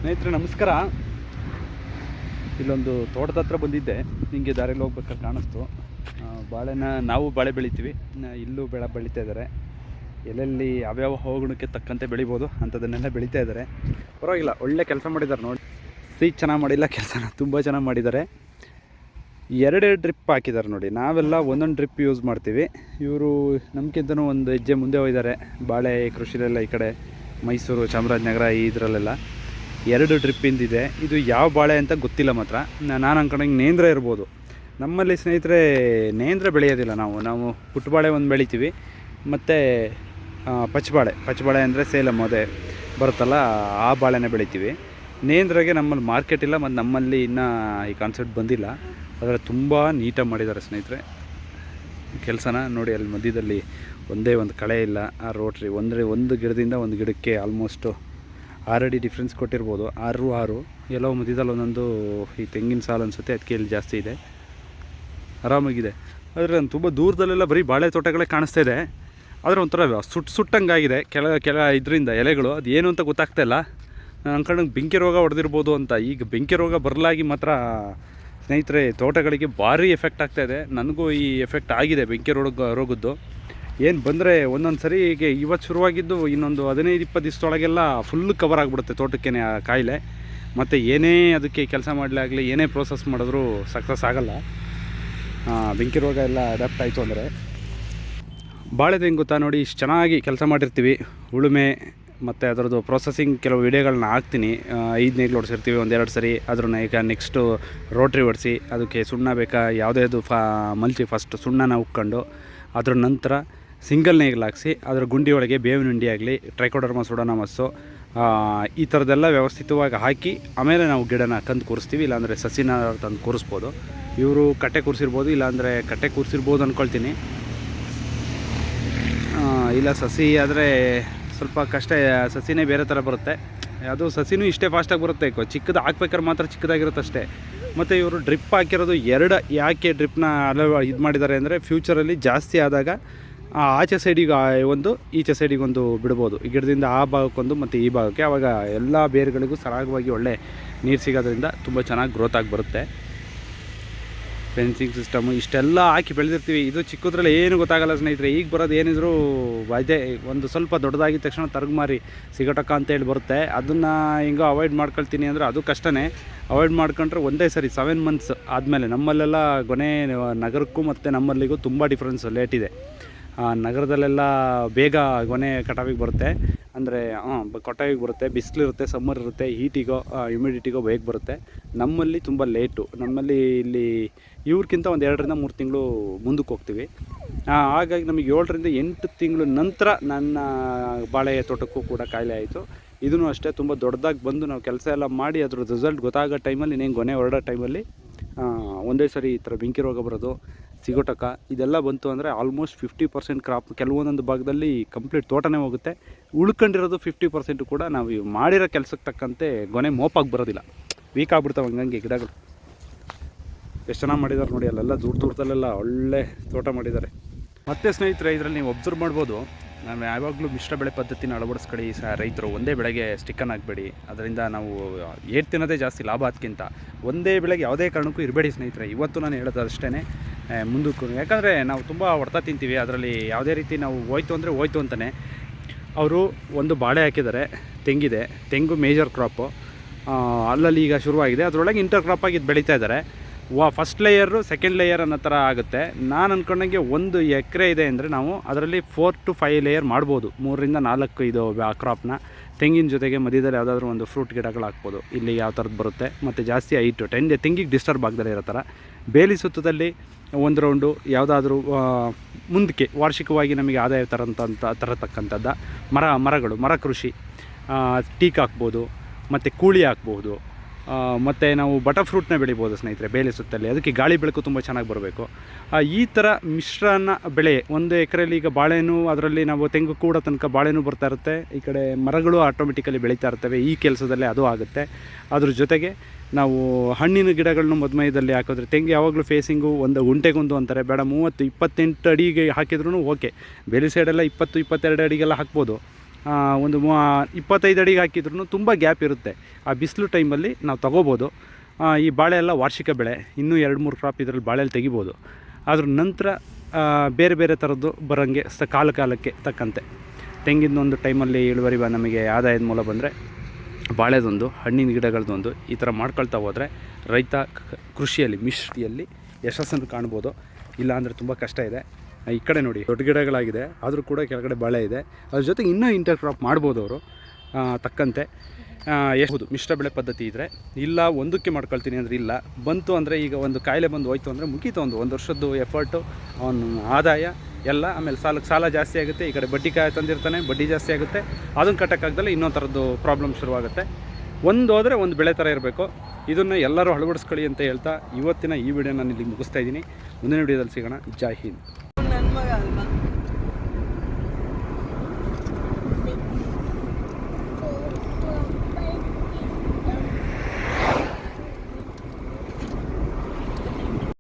ಸ್ನೇಹಿತರೆ ನಮಸ್ಕಾರ. ಇಲ್ಲೊಂದು ತೋಟದ ಹತ್ರ ಬಂದಿದ್ದೆ. ನಿಮಗೆ ದಾರಿಯಲ್ಲಿ ಹೋಗ್ಬೇಕಾದ್ರೆ ಕಾಣಿಸ್ತು. ನಾವು ಬಾಳೆ ಬೆಳಿತೀವಿ. ಇಲ್ಲೂ ಬೆಳೀತಾ ಇದ್ದಾರೆ. ಎಲ್ಲೆಲ್ಲಿ ಯಾವ್ಯಾವ ಹವಾಗುಣಕ್ಕೆ ತಕ್ಕಂತೆ ಬೆಳಿಬೋದು ಅಂಥದ್ದನ್ನೆಲ್ಲ ಬೆಳೀತಾ ಇದ್ದಾರೆ. ಪರವಾಗಿಲ್ಲ, ಒಳ್ಳೆ ಕೆಲಸ ಮಾಡಿದ್ದಾರೆ ನೋಡಿ. ಚೆನ್ನಾಗಿ ಮಾಡಿಲ್ಲ, ಕೆಲಸನ ತುಂಬ ಚೆನ್ನಾಗಿ ಮಾಡಿದ್ದಾರೆ. ಎರಡೆರಡು ಡ್ರಿಪ್ ಹಾಕಿದ್ದಾರೆ ನೋಡಿ. ನಾವೆಲ್ಲ ಒಂದೊಂದು ಡ್ರಿಪ್ ಯೂಸ್ ಮಾಡ್ತೀವಿ. ಇವರು ನಮ್ಗಿಂತನೂ ಒಂದು ಹೆಜ್ಜೆ ಮುಂದೆ ಹೋಗಿದ್ದಾರೆ. ಬಾಳೆ ಕೃಷಿಲೆಲ್ಲ ಈ ಕಡೆ ಮೈಸೂರು, ಚಾಮರಾಜನಗರ ಇದರಲ್ಲೆಲ್ಲ ಎರಡು ಡ್ರಿಪ್ಪಿಂದಿದೆ. ಇದು ಯಾವ ಬಾಳೆ ಅಂತ ಗೊತ್ತಿಲ್ಲ. ಮಾತ್ರ ನಾನು ಅಂದ್ಕೊಂಡಂಗೆ ನೇಂದ್ರ ಇರ್ಬೋದು. ನಮ್ಮಲ್ಲಿ ಸ್ನೇಹಿತರೆ ನೇಂದ್ರ ಬೆಳೆಯೋದಿಲ್ಲ. ನಾವು ಪುಟ್ಟಬಾಳೆ ಒಂದು ಬೆಳಿತೀವಿ, ಮತ್ತು ಪಚ್ಚಬಾಳೆ ಅಂದರೆ ಸೇಲಮ್ ಅದೇ ಬರುತ್ತಲ್ಲ, ಆ ಬಾಳೆನೇ ಬೆಳಿತೀವಿ. ನೇಂದ್ರಗೆ ನಮ್ಮಲ್ಲಿ ಮಾರ್ಕೆಟ್ ಇಲ್ಲ, ಮತ್ತು ನಮ್ಮಲ್ಲಿ ಇನ್ನೂ ಈ ಕಾನ್ಸೆಪ್ಟ್ ಬಂದಿಲ್ಲ. ಆದರೆ ತುಂಬ ನೀಟಾಗಿ ಮಾಡಿದ್ದಾರೆ ಸ್ನೇಹಿತರೆ ಕೆಲಸನ ನೋಡಿ. ಅಲ್ಲಿ ಮಧ್ಯದಲ್ಲಿ ಒಂದೇ ಒಂದು ಕಳೆ ಇಲ್ಲ. ಆ ರೋಟ್ರಿ ಒಂದು ಗಿಡದಿಂದ ಒಂದು ಗಿಡಕ್ಕೆ ಆಲ್ಮೋಸ್ಟು 6 ಅಡಿ ಡಿಫ್ರೆನ್ಸ್ ಕೊಟ್ಟಿರ್ಬೋದು. 6 ಎಲ್ಲೋ ಮಧ್ಯದಲ್ಲಿ ಒಂದೊಂದು ಈ ತೆಂಗಿನ ಸಾಲು ಅನಿಸುತ್ತೆ, ಅದಕ್ಕೆ ಇಲ್ಲಿ ಜಾಸ್ತಿ ಇದೆ. ಆರಾಮಾಗಿದೆ. ಆದರೆ ನಾನು ತುಂಬ ದೂರದಲ್ಲೆಲ್ಲ ಬರೀ ಬಾಳೆ ತೋಟಗಳೇ ಕಾಣಿಸ್ತಾ ಇದೆ. ಆದರೆ ಒಂಥರ ಸುಟ್ಟಂಗಾಗಿದೆ ಕೆಲ ಇದರಿಂದ ಎಲೆಗಳು. ಅದು ಏನು ಅಂತ ಗೊತ್ತಾಗ್ತಾಯಿಲ್ಲ. ನಾನು ಅಂದ್ಕೊಂಡಂಗೆ ಬೆಂಕಿ ರೋಗ ಹೊಡೆದಿರ್ಬೋದು ಅಂತ. ಈಗ ಬೆಂಕಿ ರೋಗ ಬರಲಾಗಿ ಮಾತ್ರ ಸ್ನೇಹಿತರೆ ತೋಟಗಳಿಗೆ ಭಾರಿ ಎಫೆಕ್ಟ್ ಆಗ್ತಾಯಿದೆ. ನನಗೂ ಈ ಎಫೆಕ್ಟ್ ಆಗಿದೆ ಬೆಂಕಿ ರೋಗದ್ದು. ಏನು ಬಂದರೆ ಒಂದೊಂದು ಸರಿ ಈಗ ಇವತ್ತು ಶುರುವಾಗಿದ್ದು ಇನ್ನೊಂದು 15-20 ದಿವಸದೊಳಗೆಲ್ಲ ಫುಲ್ ಕವರ್ ಆಗಿಬಿಡುತ್ತೆ ತೋಟಕ್ಕೆ ಆ ಕಾಯಿಲೆ. ಮತ್ತು ಏನೇ ಅದಕ್ಕೆ ಕೆಲಸ ಮಾಡಲಾಗಲಿ, ಏನೇ ಪ್ರೋಸೆಸ್ ಮಾಡಿದ್ರೂ ಸಕ್ಸಸ್ ಆಗೋಲ್ಲ. ಬೆಂಕಿ ರೋಗ ಎಲ್ಲ ಅಡಾಪ್ಟ್ ಆಯಿತು ಅಂದರೆ. ಬಾಳೆದು ಹೆಂಗೆ ಗೊತ್ತಾ ನೋಡಿ, ಇಷ್ಟು ಚೆನ್ನಾಗಿ ಕೆಲಸ ಮಾಡಿರ್ತೀವಿ. ಉಳುಮೆ ಮತ್ತು ಅದರದ್ದು ಪ್ರೊಸೆಸಿಂಗ್ ಕೆಲವು ವಿಡಿಯೋಗಳನ್ನ ಹಾಕ್ತೀನಿ. 5 ನೇಗ್ಲು ಹೊಡ್ಸಿರ್ತೀವಿ ಒಂದೆರಡು ಸರಿ. ಅದ್ರನ್ನ ಈಗ ನೆಕ್ಸ್ಟು ರೋಟ್ರಿ ಹೊಡಿಸಿ ಅದಕ್ಕೆ ಸುಣ್ಣ ಬೇಕಾ ಯಾವುದೇದು ಮಲ್ಚಿ ಫಸ್ಟ್ ಸುಣ್ಣನ ಉಕ್ಕೊಂಡು ಅದ್ರ ನಂತರ ಸಿಂಗಲ್ ನೇಗ್ಲು ಹಾಕ್ಸಿ ಅದರ ಗುಂಡಿ ಒಳಗೆ ಬೇವಿನ ಹಿಂಡಿ ಆಗಲಿ, ಟ್ರೈಕೋಡರ್ಮಾ ಸುಡೋನಮಸ್ಸು ಈ ಥರದ್ದೆಲ್ಲ ವ್ಯವಸ್ಥಿತವಾಗಿ ಹಾಕಿ ಆಮೇಲೆ ನಾವು ಗಿಡನ ಕಂದು ಕೂರಿಸ್ತೀವಿ. ಇಲ್ಲಾಂದರೆ ಸಸಿನ ತಂದು ಕೂರಿಸ್ಬೋದು. ಇವರು ಕಟ್ಟೆ ಕೂರಿಸಿರ್ಬೋದು, ಇಲ್ಲಾಂದರೆ ಕಟ್ಟೆ ಕೂರಿಸಿರ್ಬೋದು ಅಂದ್ಕೊಳ್ತೀನಿ. ಇಲ್ಲ ಸಸಿ ಆದರೆ ಸ್ವಲ್ಪ ಕಷ್ಟ. ಸಸಿನೇ ಬೇರೆ ಥರ ಬರುತ್ತೆ. ಅದು ಸಸಿನೂ ಇಷ್ಟೇ ಫಾಸ್ಟಾಗಿ ಬರುತ್ತೆ. ಚಿಕ್ಕದು ಹಾಕ್ಬೇಕಾದ್ರೆ ಮಾತ್ರ ಚಿಕ್ಕದಾಗಿರುತ್ತೆ ಅಷ್ಟೇ. ಮತ್ತು ಇವರು ಡ್ರಿಪ್ ಹಾಕಿರೋದು 2. ಯಾಕೆ ಡ್ರಿಪ್ನ ಇದು ಮಾಡಿದ್ದಾರೆ ಅಂದರೆ ಫ್ಯೂಚರಲ್ಲಿ ಜಾಸ್ತಿ ಆದಾಗ ಆಚೆ ಸೈಡಿಗೆ ಒಂದು, ಈಚೆ ಸೈಡಿಗೆ ಒಂದು ಬಿಡ್ಬೋದು. ಈ ಗಿಡದಿಂದ ಆ ಭಾಗಕ್ಕೊಂದು ಮತ್ತು ಈ ಭಾಗಕ್ಕೆ. ಆವಾಗ ಎಲ್ಲ ಬೇರುಗಳಿಗೂ ಸರಾಗವಾಗಿ ಒಳ್ಳೆ ನೀರು ಸಿಗೋದ್ರಿಂದ ತುಂಬ ಚೆನ್ನಾಗಿ ಗ್ರೋತ್ ಆಗಿ ಬರುತ್ತೆ. ಫೆನ್ಸಿಂಗ್ ಸಿಸ್ಟಮು ಇಷ್ಟೆಲ್ಲ ಹಾಕಿ ಬೆಳೆದಿರ್ತೀವಿ. ಇದು ಚಿಕ್ಕದ್ರಲ್ಲಿ ಏನು ಗೊತ್ತಾಗಲ್ಲ ಸ್ನೇಹಿತರೆ. ಈಗ ಬರೋದು ಏನಿದ್ರು ಅದೇ ಒಂದು ಸ್ವಲ್ಪ ದೊಡ್ಡದಾಗಿದ್ದ ತಕ್ಷಣ ತರಗಮಾರಿ ಸಿಗಟಕ ಅಂತೇಳಿ ಬರುತ್ತೆ. ಅದನ್ನು ಹಿಂಗೋ ಅವಾಯ್ಡ್ ಮಾಡ್ಕೊಳ್ತೀನಿ ಅಂದರೆ ಅದು ಕಷ್ಟನೇ. ಅವಾಯ್ಡ್ ಮಾಡ್ಕೊಂಡ್ರೆ ಒಂದೇ ಸರಿ 7 ಮಂತ್ಸ್ ಆದಮೇಲೆ. ನಮ್ಮಲ್ಲೆಲ್ಲ ಗೊನೆ ನಗರಕ್ಕೂ ಮತ್ತು ನಮ್ಮಲ್ಲಿಗೂ ತುಂಬ ಡಿಫ್ರೆನ್ಸ್ ಲೇಟ್ ಇದೆ. ನಗರದಲ್ಲೆಲ್ಲ ಬೇಗ ಗೊನೆ ಕಟಾವಿಗೆ ಬರುತ್ತೆ. ಅಂದರೆ ಕಟಾವಿಗೆ ಬರುತ್ತೆ, ಬಿಸಿಲಿರುತ್ತೆ, ಸಮ್ಮರ್ ಇರುತ್ತೆ, ಹೀಟಿಗೋ ಹ್ಯುಮಿಡಿಟಿಗೋ ಬೇಗ ಬರುತ್ತೆ. ನಮ್ಮಲ್ಲಿ ತುಂಬ ಲೇಟು. ನಮ್ಮಲ್ಲಿ ಇಲ್ಲಿ ಇವ್ರಿಗಿಂತ ಒಂದು 2-3 ತಿಂಗಳು ಮುಂದಕ್ಕೆ ಹೋಗ್ತೀವಿ. ಹಾಗಾಗಿ ನಮಗೆ 7-8 ತಿಂಗಳು ನಂತರ ನನ್ನ ಬಾಳೆ ತೋಟಕ್ಕೂ ಕೂಡ ಕಾಯಿಲೆ ಆಯಿತು. ಇದೂ ಅಷ್ಟೇ ತುಂಬ ದೊಡ್ಡದಾಗಿ ಬಂದು ನಾವು ಕೆಲಸ ಎಲ್ಲ ಮಾಡಿ ಅದ್ರ ರಿಸಲ್ಟ್ ಗೊತ್ತಾಗೋ ಟೈಮಲ್ಲಿ, ಇನ್ನೇನು ಗೊನೆ ಹೊರಡೋ ಟೈಮಲ್ಲಿ ಒಂದೇ ಸರಿ ಈ ಥರ ಬೆಂಕಿ ರೋಗ ಬರೋದು, ಸಿಗೋಟಕ ಇದೆಲ್ಲ ಬಂತು ಅಂದರೆ ಆಲ್ಮೋಸ್ಟ್ 50% ಕ್ರಾಪ್ ಕೆಲವೊಂದೊಂದು ಭಾಗದಲ್ಲಿ ಕಂಪ್ಲೀಟ್ ತೋಟನೇ ಹೋಗುತ್ತೆ. ಉಳ್ಕೊಂಡಿರೋದು 50% ಕೂಡ ನಾವು ಮಾಡಿರೋ ಕೆಲಸಕ್ಕೆ ತಕ್ಕಂತೆ ಗೊನೆ ಮೋಪಾಗಿ ಬರೋದಿಲ್ಲ. ವೀಕ್ ಆಗ್ಬಿಡ್ತಾವೆ ಹಂಗಂಗೆ ಗಿಡಗಳು. ಎಷ್ಟು ಚೆನ್ನಾಗಿ ಮಾಡಿದ್ದಾರೆ ನೋಡಿ. ಅಲ್ಲೆಲ್ಲ ದೂರದಲ್ಲೆಲ್ಲ ಒಳ್ಳೆ ತೋಟ ಮಾಡಿದ್ದಾರೆ. ಮತ್ತು ಸ್ನೇಹಿತರೆ ಇದರಲ್ಲಿ ನೀವು ಒಬ್ಸರ್ವ್ ಮಾಡ್ಬೋದು, ನಾವು ಯಾವಾಗಲೂ ಮಿಶ್ರ ಬೆಳೆ ಪದ್ಧತಿನ ಅಳವಡಿಸ್ಕೊಳ್ಳಿ. ರೈತರು ಒಂದೇ ಬೆಳೆಗೆ ಸ್ಟಿಕ್ಕನ್ ಆಗಬೇಡಿ. ಅದರಿಂದ ನಾವು ಏಟ್ ತಿನ್ನೋದೇ ಜಾಸ್ತಿ ಲಾಭ. ಅದಕ್ಕಿಂತ ಒಂದೇ ಬೆಳೆಗೆ ಯಾವುದೇ ಕಾರಣಕ್ಕೂ ಇರಬೇಡಿ ಸ್ನೇಹಿತರೆ. ಇವತ್ತು ನಾನು ಹೇಳೋದು ಅಷ್ಟೇ ಮುಂದಕ್ಕೂ. ಯಾಕಂದರೆ ನಾವು ತುಂಬ ಹೊಡ್ತಾ ತಿಂತೀವಿ. ಅದರಲ್ಲಿ ಯಾವುದೇ ರೀತಿ ನಾವು ಹೋಯ್ತು ಅಂದರೆ ಹೋಯ್ತು ಅಂತಲೇ. ಅವರು ಒಂದು ಬಾಳೆ ಹಾಕಿದ್ದಾರೆ, ತೆಂಗಿದೆ. ತೆಂಗು ಮೇಜರ್ ಕ್ರಾಪು ಅಲ್ಲಲ್ಲಿ ಈಗ ಶುರುವಾಗಿದೆ. ಅದರೊಳಗೆ ಇಂಟರ್ ಕ್ರಾಪ್ ಆಗಿ ಬೆಳೀತಾ ಇದ್ದಾರೆ. ಫಸ್ಟ್ ಲೇಯರು ಸೆಕೆಂಡ್ ಲೇಯರ್ ಅನ್ನೋ ಥರ ಆಗುತ್ತೆ. ನಾನು ಅಂದ್ಕೊಂಡಂಗೆ 1 ಎಕರೆ ಇದೆ ಅಂದರೆ ನಾವು ಅದರಲ್ಲಿ 4 to 5 ಲೇಯರ್ ಮಾಡ್ಬೋದು. 3-4 ಇದು ಕ್ರಾಪ್ನ ತೆಂಗಿನ ಜೊತೆಗೆ ಮಧ್ಯದಲ್ಲಿ ಯಾವುದಾದ್ರೂ ಒಂದು ಫ್ರೂಟ್ ಗಿಡಗಳು ಹಾಕ್ಬೋದು. ಇಲ್ಲಿ ಯಾವ ಥರದ್ದು ಬರುತ್ತೆ. ಮತ್ತು ಜಾಸ್ತಿ ಹೈಟು ತೆಂಗಿಗೆ ಡಿಸ್ಟರ್ಬ್ ಆಗದಲ್ಲೇ ಇರೋ ಥರ ಬೇಲಿ ಸುತ್ತದಲ್ಲಿ 1 ರೌಂಡು ಯಾವುದಾದ್ರೂ ಮುಂದಕ್ಕೆ ವಾರ್ಷಿಕವಾಗಿ ನಮಗೆ ಆದಾಯ ತರತಕ್ಕಂಥದ್ದು ಮರ ಕೃಷಿ, ಟೀಕ್ ಹಾಕ್ಬೋದು, ಮತ್ತು ಕೂಳಿ ಹಾಕ್ಬೋದು. ಮತ್ತು ನಾವು ಬಟರ್ಫ್ರೂಟ್ನ ಬೆಳಿಬೋದು ಸ್ನೇಹಿತರೆ ಬೇಲಿ ಸುತ್ತಲ್ಲಿ. ಅದಕ್ಕೆ ಗಾಳಿ ಬೆಳಕು ತುಂಬ ಚೆನ್ನಾಗಿ ಬರಬೇಕು. ಈ ಥರ ಮಿಶ್ರಣ ಬೆಳೆ 1 ಎಕರೆಯಲ್ಲಿ ಈಗ ಬಾಳೆನೂ, ಅದರಲ್ಲಿ ನಾವು ತೆಂಗು ಕೂಡ ತನಕ ಬಾಳೆನೂ ಬರ್ತಾ ಇರುತ್ತೆ. ಈ ಕಡೆ ಮರಗಳು ಆಟೋಮೆಟಿಕಲಿ ಬೆಳೀತಾ ಇರ್ತವೆ. ಈ ಕೆಲಸದಲ್ಲೇ ಅದು ಆಗುತ್ತೆ. ಅದ್ರ ಜೊತೆಗೆ ನಾವು ಹಣ್ಣಿನ ಗಿಡಗಳನ್ನು ಮಧ್ಯದಲ್ಲಿ ಹಾಕಿದ್ರೆ, ತೆಂಗು ಯಾವಾಗಲೂ ಫೇಸಿಂಗು ಒಂದು ಗುಂಟೆಗೊಂದು ಅಂತಾರೆ, ಬೇಡ 30-28 ಅಡಿಗೆ ಹಾಕಿದ್ರೂ ಓಕೆ. ಬೇಲಿ ಸೈಡೆಲ್ಲ 20-22 ಅಡಿಗೆಲ್ಲ ಹಾಕ್ಬೋದು. ಒಂದು 25 ಅಡಿಗೆ ಹಾಕಿದ್ರೂ ತುಂಬ ಗ್ಯಾಪ್ ಇರುತ್ತೆ. ಆ ಬಿಸಿಲು ಟೈಮಲ್ಲಿ ನಾವು ತೊಗೋಬೋದು. ಈ ಬಾಳೆ ಎಲ್ಲ ವಾರ್ಷಿಕ ಬೆಳೆ, ಇನ್ನೂ 2-3 ಕ್ರಾಪ್ ಇದರಲ್ಲಿ ಬಾಳೆಯಲ್ಲಿ ತೆಗಿಬೋದು. ಅದ್ರ ನಂತರ ಬೇರೆ ಬೇರೆ ಥರದ್ದು ಬರೋಂಗೆ ಕಾಲಕ್ಕೆ ತಕ್ಕಂತೆ ತೆಂಗಿನೊಂದು ಟೈಮಲ್ಲಿ ಇಳುವರಿ ನಮಗೆ ಆದಾಯದ ಮೂಲ ಬಂದರೆ ಬಾಳೆದೊಂದು, ಹಣ್ಣಿನ ಗಿಡಗಳದ್ದೊಂದು ಈ ಥರ ಮಾಡ್ಕೊಳ್ತಾ ಹೋದರೆ ರೈತ ಕೃಷಿಯಲ್ಲಿ ಮಿಶ್ರಿಯಲ್ಲಿ ಯಶಸ್ಸನ್ನು ಕಾಣ್ಬೋದು. ಇಲ್ಲ ಅಂದರೆ ತುಂಬ ಕಷ್ಟ ಇದೆ. ಈ ಕಡೆ ನೋಡಿ ದೊಡ್ಡ ಗಿಡಗಳಾಗಿದೆ, ಆದರೂ ಕೂಡ ಕೆಳಗಡೆ ಬಾಳೆ ಇದೆ. ಅದ್ರ ಜೊತೆಗೆ ಇನ್ನೂ ಇಂಟರ್ ಕ್ರಾಪ್ ಮಾಡ್ಬೋದು ಅವರು ತಕ್ಕಂತೆ. ಎಷ್ಟು ಮಿಶ್ರ ಬೆಳೆ ಪದ್ಧತಿ ಇದ್ದರೆ, ಇಲ್ಲ ಒಂದಕ್ಕೆ ಮಾಡ್ಕೊಳ್ತೀನಿ ಅಂದರೆ ಇಲ್ಲ ಬಂತು ಅಂದರೆ ಈಗ ಒಂದು ಕಾಯಿಲೆ ಬಂದು ಹೋಯ್ತು ಅಂದರೆ ಮುಗೀತು. ಒಂದು ವರ್ಷದ್ದು ಎಫರ್ಟು, ಅವನ ಆದಾಯ ಎಲ್ಲ. ಆಮೇಲೆ ಸಾಲ ಜಾಸ್ತಿ ಆಗುತ್ತೆ. ಈ ಕಡೆ ಬಡ್ಡಿ ಕಾಯಿ ತಂದಿರ್ತಾನೆ, ಬಡ್ಡಿ ಜಾಸ್ತಿ ಆಗುತ್ತೆ. ಅದನ್ನು ಕಟ್ಟೋಕ್ಕಾಗ್ದಲ್ಲ ಇನ್ನೊಂದು ಥರದ್ದು ಪ್ರಾಬ್ಲಮ್ ಶುರುವಾಗುತ್ತೆ. ಒಂದು ಹೋದರೆ ಒಂದು ಬೆಳೆ ಥರ ಇರಬೇಕು. ಇದನ್ನು ಎಲ್ಲರೂ ಅಳವಡಿಸ್ಕೊಳ್ಳಿ ಅಂತ ಹೇಳ್ತಾ ಇವತ್ತಿನ ಈ ವಿಡಿಯೋ ನಾನು ಇಲ್ಲಿ ಮುಗಿಸ್ತಾ ಇದ್ದೀನಿ. ಮುಂದಿನ ವಿಡಿಯೋದಲ್ಲಿ ಸಿಗೋಣ. ಜೈ ಹಿಂದ್.